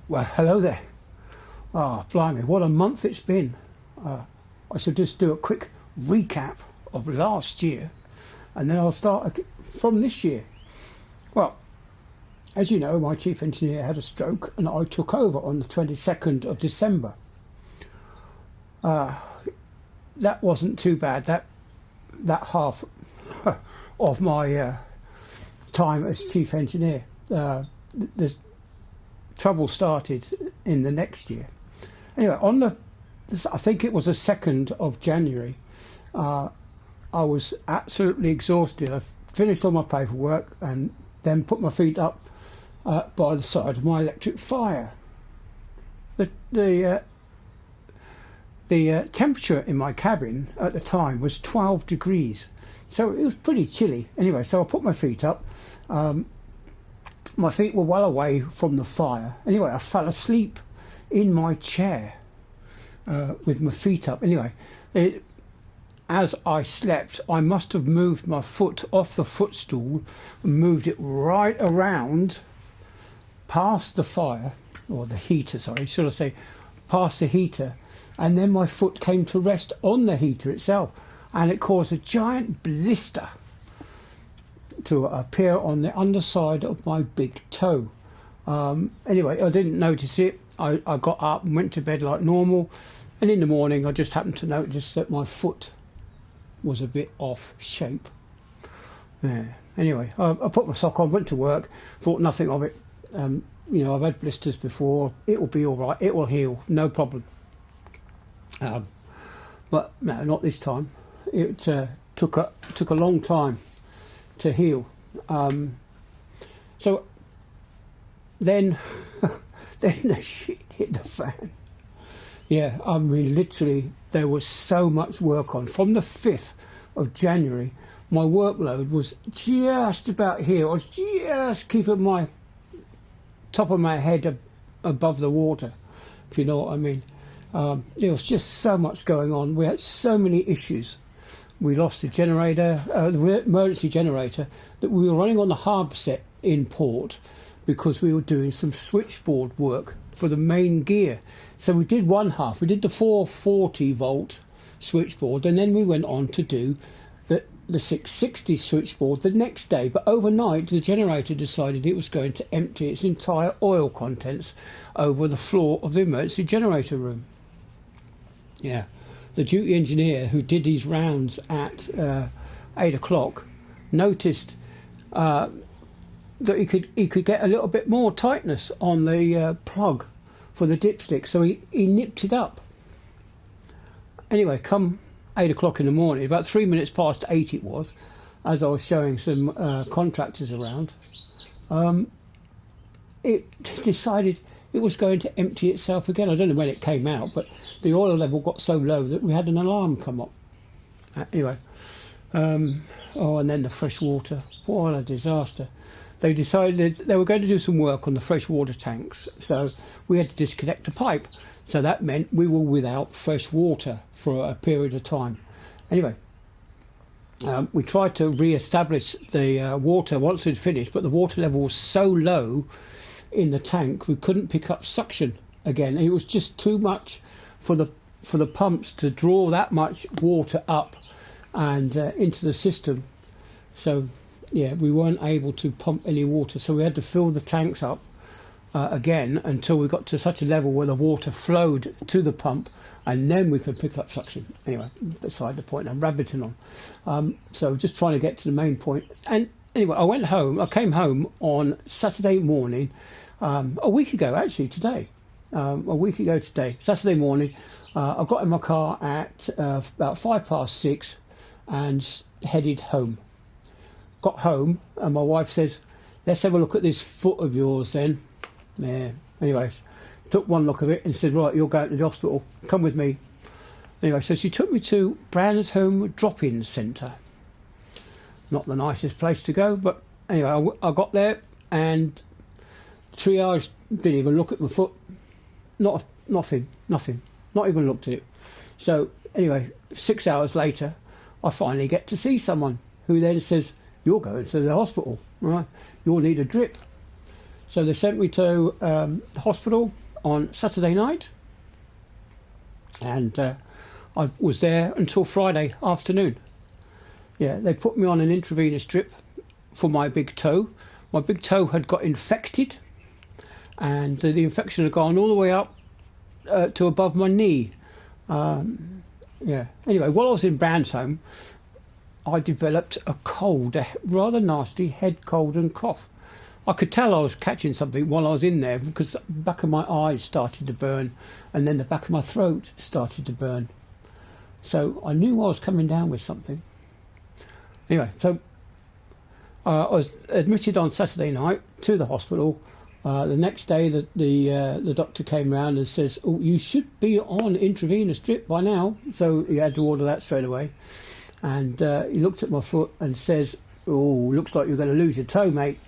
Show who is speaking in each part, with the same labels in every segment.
Speaker 1: Well, hello there. Blimey, what a month it's been. I should just do a quick recap of last year and then I'll start from this year. Well, as you know, my chief engineer had a stroke and I took over on the 22nd of December. That wasn't too bad. That half of my time as chief engineer. The trouble started in the next year. Anyway, I think it was the 2nd of January, I was absolutely exhausted. I finished all my paperwork and then put my feet up by the side of my electric fire. The temperature in my cabin at the time was 12 degrees, so it was pretty chilly. Anyway, so I put my feet up. My feet were well away from the fire. Anyway, I fell asleep in my chair with my feet up. Anyway, as I slept, I must have moved my foot off the footstool and moved it right around past the fire, or the heater, sorry, should I say, past the heater, and then my foot came to rest on the heater itself, and it caused a giant blister to appear on the underside of my big toe. Anyway, I didn't notice it. I got up and went to bed like normal, and in the morning I just happened to notice that my foot was a bit off shape. Yeah. Anyway, I put my sock on, went to work, thought nothing of it. I've had blisters before. It will be all right. It will heal, no problem. But no, not this time. It took a long time to heal. So then the shit hit the fan. Yeah, I mean, literally, there was so much work on. From the 5th of January, my workload was just about here. I was just keeping my top of my head above the water, if you know what I mean. There was just so much going on. We had so many issues. We lost the generator, the emergency generator that we were running on the harbour set in port because we were doing some switchboard work for the main gear. So we did one half. We did the 440 volt switchboard, and then we went on to do the 660 switchboard the next day. But overnight, the generator decided it was going to empty its entire oil contents over the floor of the emergency generator room. Yeah. The duty engineer who did his rounds at 8 o'clock noticed that he could get a little bit more tightness on the plug for the dipstick, so he nipped it up. Anyway, come 8 o'clock in the morning, about 3 minutes past 8 it was, as I was showing some contractors around, it decided it was going to empty itself again. I don't know when it came out, but the oil level got so low that we had an alarm come up. Anyway, and then the fresh water. What a disaster. They decided they were going to do some work on the fresh water tanks, so we had to disconnect the pipe. So that meant we were without fresh water for a period of time. Anyway, we tried to re-establish the water once we'd finished, but the water level was so low in the tank we couldn't pick up suction again. It was just too much for the pumps to draw that much water up and into the system. So yeah, we weren't able to pump any water, so we had to fill the tanks up again until we got to such a level where the water flowed to the pump, and then we could pick up suction. Anyway, beside the point, I'm rabbiting on. So just trying to get to the main point. And anyway, I came home on Saturday morning, a week ago actually, today. Saturday morning. I got in my car at about 6:05 and headed home. Got home and my wife says, let's have a look at this foot of yours then. Yeah. Anyways, took one look of it and said, right, you're going to the hospital, come with me. Anyway, so she took me to Brownsholme Drop-In Centre. Not the nicest place to go, but anyway, I got there and triage didn't even look at my foot. Nothing, not even looked at it. So anyway, 6 hours later, I finally get to see someone who then says, you're going to the hospital, right? You'll need a drip. So they sent me to the hospital on Saturday night, and I was there until Friday afternoon. Yeah, they put me on an intravenous drip for my big toe. My big toe had got infected, and the infection had gone all the way up to above my knee. Yeah. Anyway, while I was in Brownsholme, I developed a cold, a rather nasty head cold and cough. I could tell I was catching something while I was in there because the back of my eyes started to burn, and then the back of my throat started to burn. So I knew I was coming down with something. Anyway, so I was admitted on Saturday night to the hospital. The next day, the doctor came round and says, "Oh, you should be on intravenous drip by now." So he had to order that straight away. And he looked at my foot and says, "Oh, looks like you're going to lose your toe, mate."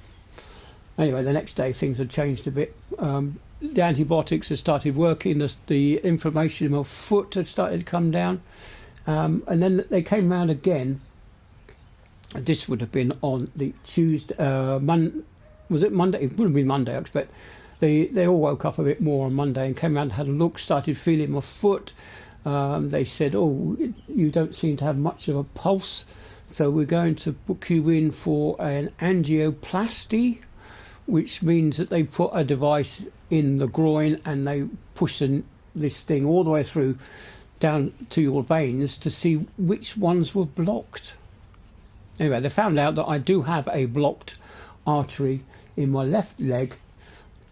Speaker 1: Anyway, the next day things had changed a bit. The antibiotics had started working. The inflammation in my foot had started to come down. And then they came round again. This would have been on the Tuesday, was it Monday? It would have been Monday, I expect. They all woke up a bit more on Monday and came around and had a look, started feeling my foot. They said, "Oh, you don't seem to have much of a pulse, so we're going to book you in for an angioplasty," which means that they put a device in the groin and they push this thing all the way through down to your veins to see which ones were blocked. Anyway, they found out that I do have a blocked artery in my left leg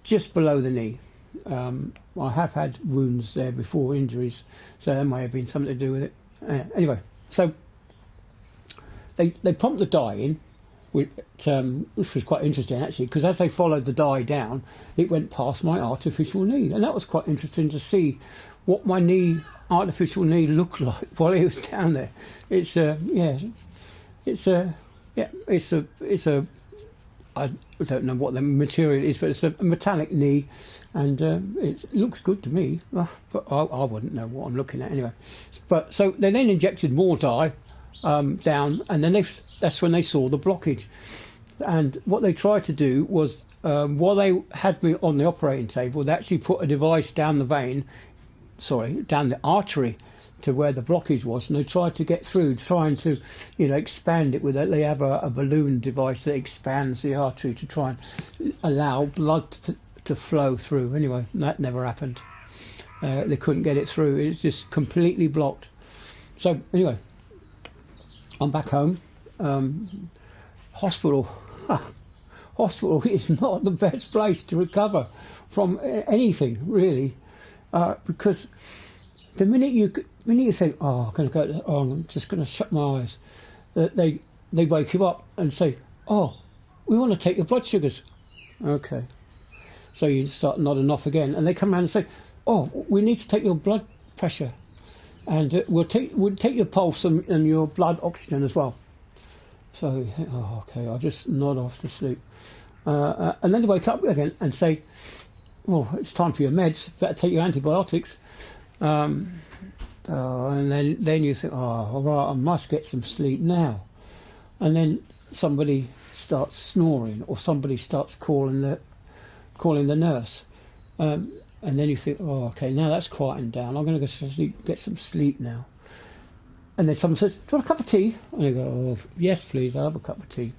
Speaker 1: just below the knee. I have had wounds there before, injuries, so there may have been something to do with it. Anyway, so they pumped the dye in, which was quite interesting actually, because as they followed the dye down, it went past my artificial knee, and that was quite interesting to see what my artificial knee looked like while it was down there. I don't know what the material is, but it's a metallic knee, and it looks good to me, but I wouldn't know what I'm looking at anyway. But so they then injected more dye down, and then that's when they saw the blockage. And what they tried to do was, while they had me on the operating table, they actually put a device down the artery to where the blockage was, and they tried to get through, trying to, expand it with it. They have a balloon device that expands the artery to try and allow blood to flow through. Anyway, that never happened. They couldn't get it through. It's just completely blocked. So anyway, I'm back home. Hospital. Hospital is not the best place to recover from anything, really, because the minute you say, "Oh, I'm just going to shut my eyes," they wake you up and say, "Oh, we want to take your blood sugars." Okay, so you start nodding off again, and they come around and say, "Oh, we need to take your blood pressure, and we'll take your pulse and your blood oxygen as well." So you think, "Oh, okay," I'll just nod off to sleep, and then they wake up again and say, "Well, it's time for your meds. Better take your antibiotics." And then you think, "Oh, all right, I must get some sleep now." And then somebody starts snoring, or somebody starts calling the nurse, and then you think, "Oh, okay, now that's quieting down. I'm going to go to sleep, get some sleep now." And then someone says, "Do you want a cup of tea?" And you go, "Oh, yes, please, I'll have a cup of tea."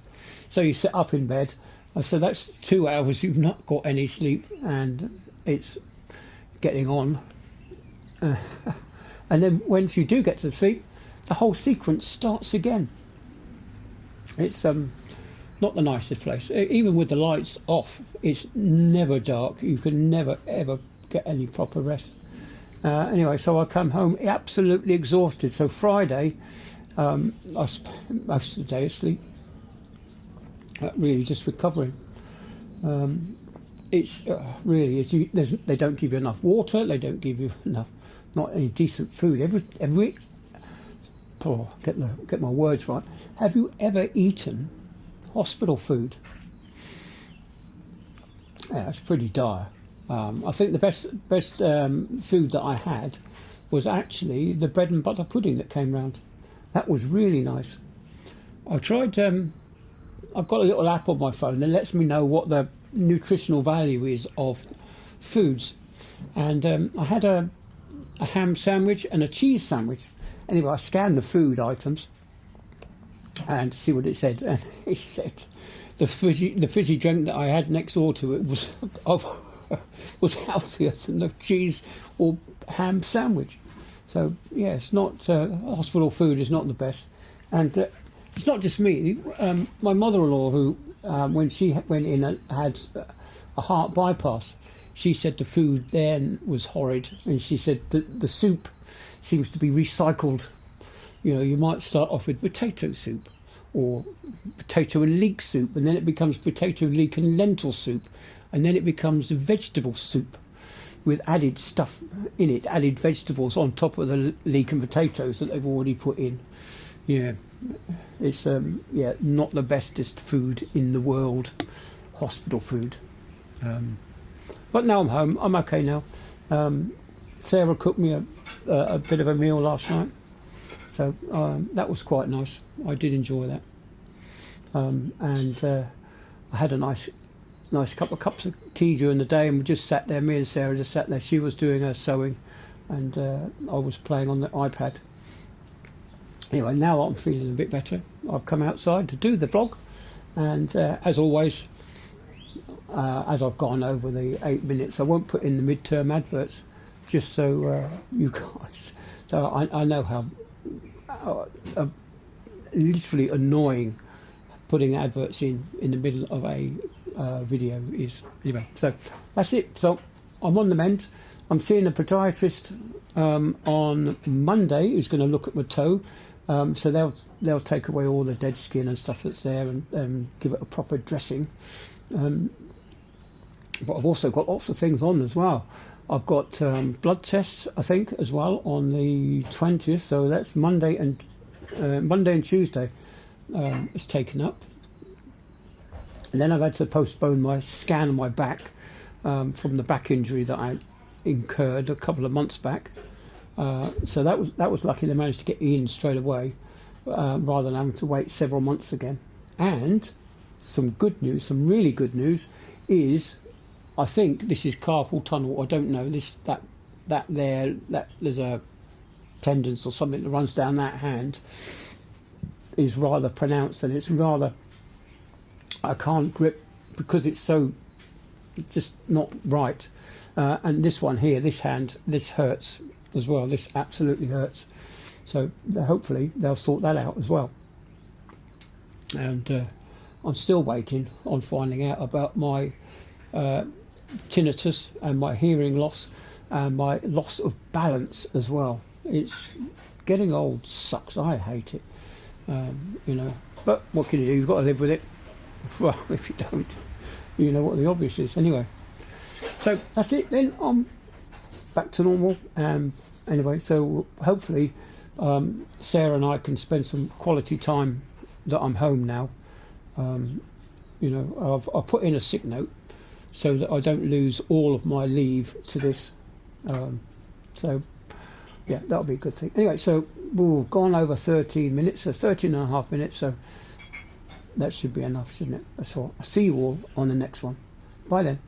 Speaker 1: So you sit up in bed. So that's 2 hours you've not got any sleep, and it's getting on. And then once you do get to sleep, the whole sequence starts again. It's not the nicest place. Even with the lights off, it's never dark. You can never, ever get any proper rest. Anyway, so I come home absolutely exhausted. So Friday, I spent most of the day asleep, really just recovering. It's really, they don't give you enough water, they don't give you enough, not any decent food. Get my words right. Have you ever eaten hospital food? Yeah, it's pretty dire. I think the best food that I had was actually the bread and butter pudding that came round. That was really nice. I've tried. I've got a little app on my phone that lets me know what nutritional value is of foods. And I had a ham sandwich and a cheese sandwich. Anyway, I scanned the food items and to see what it said, and it said the fizzy drink that I had next door to it was healthier than the cheese or ham sandwich. So yeah, it's not hospital food is not the best, and it's not just me. My mother-in-law, who when she went in and had a heart bypass, she said the food then was horrid, and she said the soup seems to be recycled. You know, you might start off with potato soup or potato and leek soup, and then it becomes potato, leek and lentil soup, and then it becomes vegetable soup with added stuff in it, added vegetables on top of the leek and potatoes that they've already put in. Yeah, it's not the bestest food in the world, hospital food. But now I'm home. I'm okay now. Sarah cooked me a bit of a meal last night, so that was quite nice. I did enjoy that, and I had a nice couple of cups of tea during the day, and we just sat there. Me and Sarah just sat there. She was doing her sewing, and I was playing on the iPad. Anyway, now I'm feeling a bit better. I've come outside to do the vlog, and as always, as I've gone over the 8 minutes, I won't put in the midterm adverts, just so you guys. So I know how literally annoying putting adverts in the middle of a video is. Anyway, so that's it. So I'm on the mend. I'm seeing a podiatrist on Monday who's going to look at my toe. So they'll take away all the dead skin and stuff that's there and give it a proper dressing. But I've also got lots of things on as well. I've got blood tests, I think, as well on the 20th. So that's Monday and Tuesday. It's taken up. And then I've had to postpone my scan of my back from the back injury that I incurred a couple of months back. So that was lucky they managed to get in straight away, rather than having to wait several months again. And some good news, some really good news, is I think this is carpal tunnel. I don't know that there's a tendons or something that runs down that hand is rather pronounced, and it's rather I can't grip because it's so just not right. And this one here, this hand, this hurts as well. This absolutely hurts. So hopefully they'll sort that out as well. And I'm still waiting on finding out about my tinnitus and my hearing loss and my loss of balance as well. It's getting old sucks. I hate it. But what can you do? You've got to live with it. Well, if you don't, you know what the obvious is. Anyway, so that's it then. I'm back to normal. Anyway, so hopefully Sarah and I can spend some quality time that I'm home now. I've put in a sick note so that I don't lose all of my leave to this. So yeah, that'll be a good thing. Anyway, so we've gone over 13 minutes, so 13 and a half minutes, so that should be enough, shouldn't it? That's all. I'll see you all on the next one. Bye then.